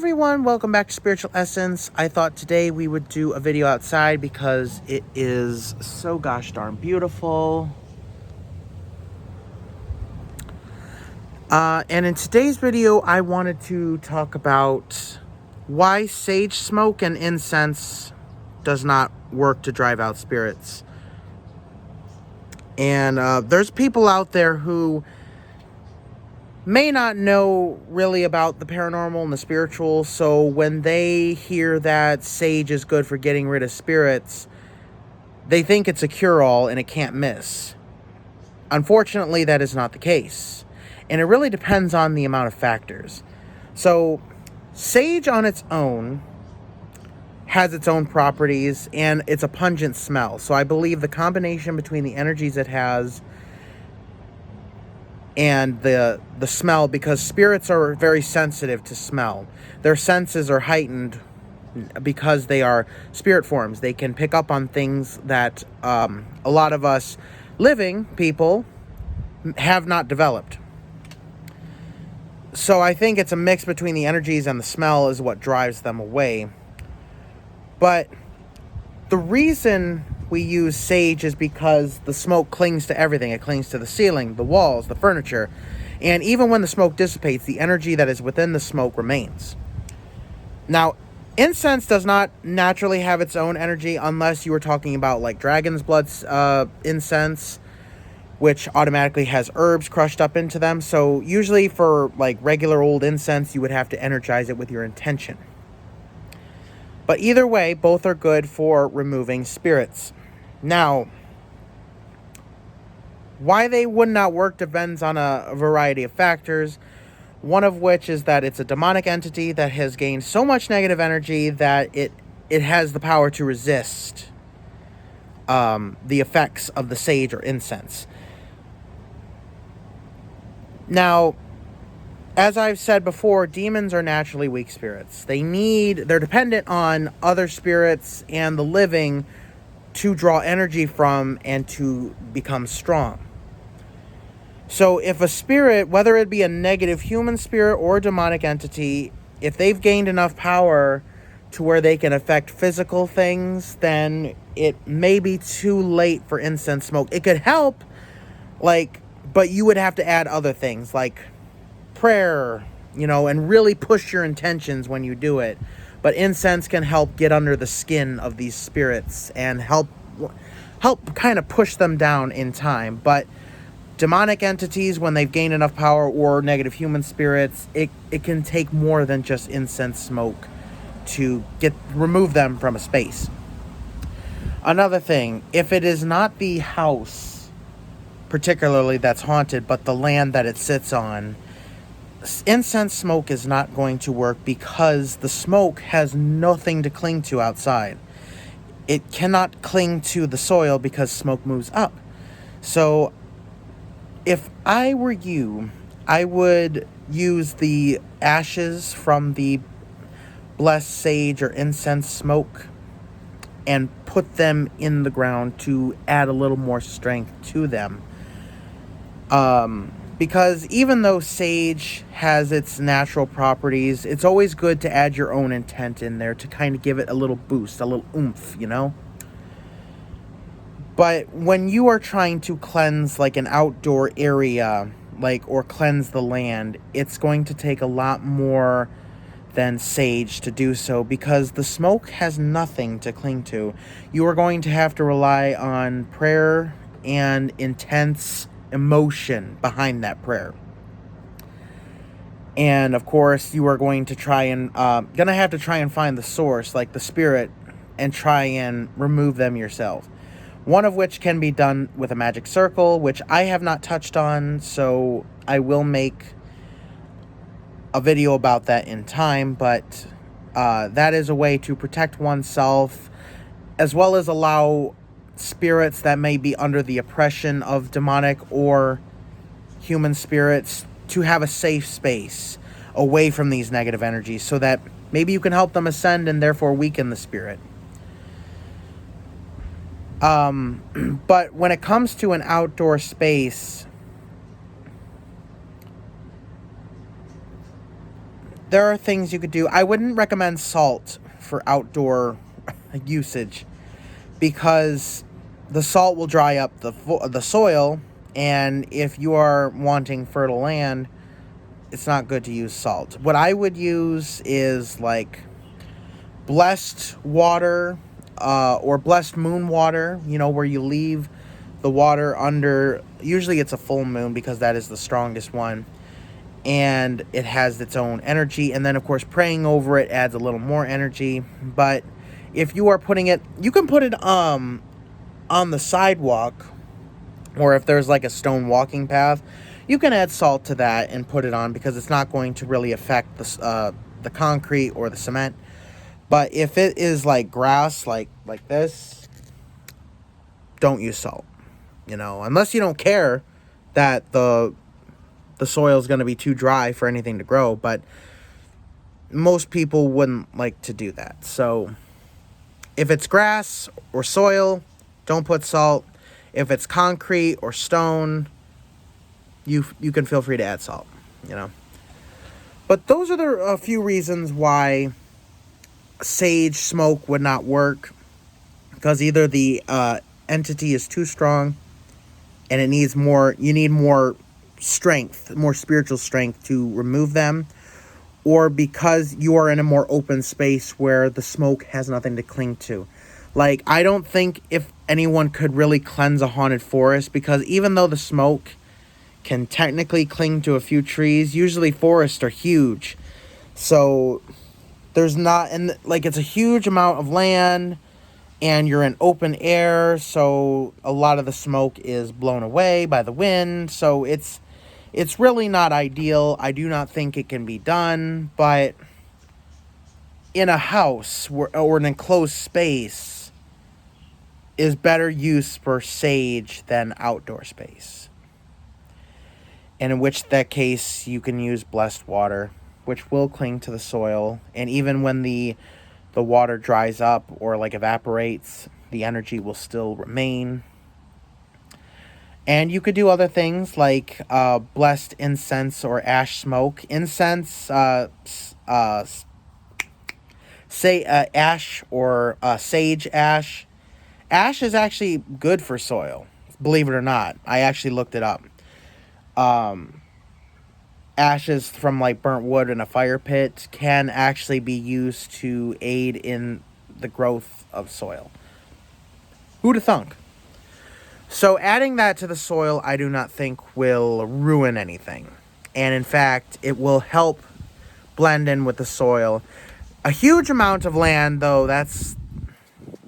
everyone, welcome back to Spiritual Essence. I thought today we would do a video outside because it is so gosh darn beautiful. And in today's video, I wanted to talk about why sage smoke and incense does not work to drive out spirits. And there's people out there who may not know really about the paranormal and the spiritual, so when they hear that sage is good for getting rid of spirits, they think it's a cure-all and it can't miss. Unfortunately, that is not the case, and it really depends on the amount of factors. So, sage on its own has its own properties, and it's a pungent smell, so I believe the combination between the energies it has and the smell, because spirits are very sensitive to smell. Their senses are heightened because they are spirit forms. They can pick up on things that a lot of us living people have not developed. So I think it's a mix between the energies and the smell is what drives them away. But the reason we use sage is because the smoke clings to everything. It clings to the ceiling, the walls, the furniture. And even when the smoke dissipates, the energy that is within the smoke remains. Now, incense does not naturally have its own energy unless you were talking about like dragon's blood incense, which automatically has herbs crushed up into them. So usually for like regular old incense, you would have to energize it with your intention. But either way, both are good for removing spirits. Now, why they would not work depends on a variety of factors, one of which is that it's a demonic entity that has gained so much negative energy that it has the power to resist the effects of the sage or incense. Now, as I've said before, demons are naturally weak spirits. They're dependent on other spirits and the living to draw energy from and to become strong. So if a spirit, whether it be a negative human spirit or a demonic entity, if they've gained enough power to where they can affect physical things, then it may be too late for incense smoke. It could help, but you would have to add other things like prayer, and really push your intentions when you do it. But incense can help get under the skin of these spirits and help kind of push them down in time. But demonic entities, when they've gained enough power, or negative human spirits, it can take more than just incense smoke to remove them from a space. Another thing, if it is not the house particularly that's haunted, but the land that it sits on, incense smoke is not going to work because the smoke has nothing to cling to outside. It cannot cling to the soil because smoke moves up. So if I were you, I would use the ashes from the blessed sage or incense smoke and put them in the ground to add a little more strength to them. Because even though sage has its natural properties, it's always good to add your own intent in there to kind of give it a little boost, a little oomph, But when you are trying to cleanse like an outdoor area, or cleanse the land, it's going to take a lot more than sage to do so because the smoke has nothing to cling to. You are going to have to rely on prayer and intense emotion behind that prayer. And of course, you are going to have to try and find the source, like the spirit, and try and remove them yourself. One of which can be done with a magic circle, which I have not touched on, so I will make a video about that in time, but that is a way to protect oneself, as well as allow spirits that may be under the oppression of demonic or human spirits to have a safe space away from these negative energies so that maybe you can help them ascend and therefore weaken the spirit. But when it comes to an outdoor space, there are things you could do. I wouldn't recommend salt for outdoor usage because the salt will dry up the soil, and if you are wanting fertile land, it's not good to use salt. What I would use is like blessed water, or blessed moon water, where you leave the water under, usually it's a full moon because that is the strongest one, and it has its own energy. And then of course praying over it adds a little more energy. But if you are putting it, you can put it on the sidewalk, or if there's like a stone walking path, you can add salt to that and put it on, because it's not going to really affect the concrete or the cement. But if it is like grass, like this, don't use salt. Unless you don't care that the soil is going to be too dry for anything to grow. But most people wouldn't like to do that. So if it's grass or soil, don't put salt. If it's concrete or stone, you can feel free to add salt. But those are a few reasons why sage smoke would not work, because either the entity is too strong and you need more strength, more spiritual strength to remove them, or because you are in a more open space where the smoke has nothing to cling to. Like, I don't think if anyone could really cleanse a haunted forest, because even though the smoke can technically cling to a few trees, usually forests are huge. So there's not, and like, it's a huge amount of land, and you're in open air, so a lot of the smoke is blown away by the wind. So it's really not ideal. I do not think it can be done, but in a house or an enclosed space is better use for sage than outdoor space. And in that case, you can use blessed water, which will cling to the soil. And even when the water dries up or like evaporates, the energy will still remain. And you could do other things like blessed incense or ash smoke. Incense, say ash or sage ash. Ash is actually good for soil, believe it or not. I actually looked it up. Ashes from like burnt wood in a fire pit can actually be used to aid in the growth of soil. Who'da thunk? So adding that to the soil, I do not think will ruin anything. And in fact, it will help blend in with the soil. A huge amount of land, though,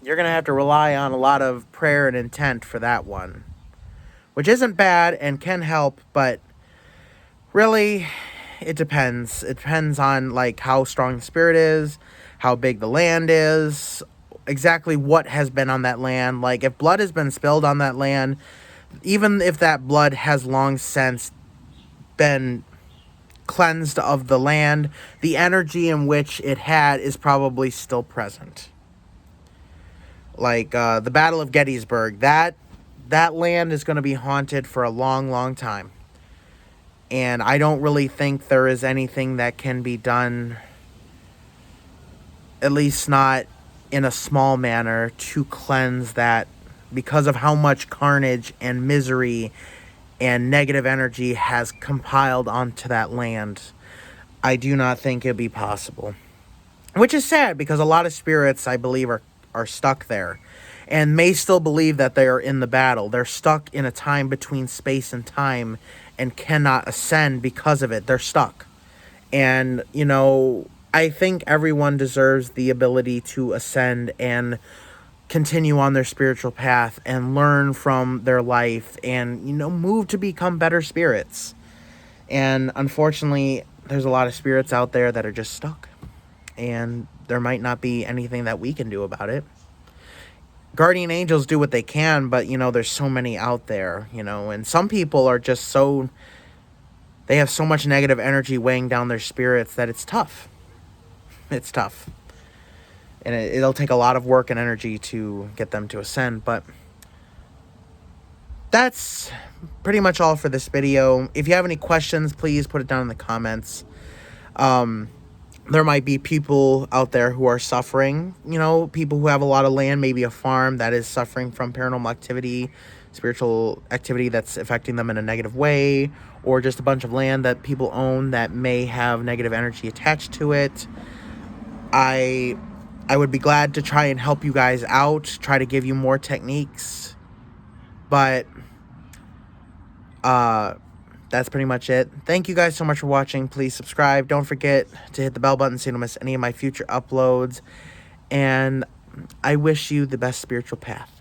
you're going to have to rely on a lot of prayer and intent for that one. Which isn't bad and can help, but really, it depends. It depends on like how strong the spirit is, how big the land is, exactly what has been on that land. Like, if blood has been spilled on that land, even if that blood has long since been cleansed of the land, the energy in which it had is probably still present. Like the Battle of Gettysburg, that land is going to be haunted for a long, long time. And I don't really think there is anything that can be done, at least not in a small manner, to cleanse that, because of how much carnage and misery and negative energy has compiled onto that land. I do not think it'd be possible. Which is sad, because a lot of spirits, I believe, are stuck there and may still believe that they are in the battle. They're stuck in a time between space and time and cannot ascend because of it. They're stuck. And, I think everyone deserves the ability to ascend and continue on their spiritual path and learn from their life and, move to become better spirits. And unfortunately, there's a lot of spirits out there that are just stuck. And there might not be anything that we can do about it. Guardian angels do what they can, but, there's so many out there, and some people are just they have so much negative energy weighing down their spirits that it's tough. It's tough. And it'll take a lot of work and energy to get them to ascend, but that's pretty much all for this video. If you have any questions, please put it down in the comments. there might be people out there who are suffering, people who have a lot of land, maybe a farm that is suffering from paranormal activity, spiritual activity that's affecting them in a negative way, or just a bunch of land that people own that may have negative energy attached to it. I would be glad to try and help you guys out, try to give you more techniques, but that's pretty much it. Thank you guys so much for watching. Please subscribe. Don't forget to hit the bell button so you don't miss any of my future uploads. And I wish you the best spiritual path.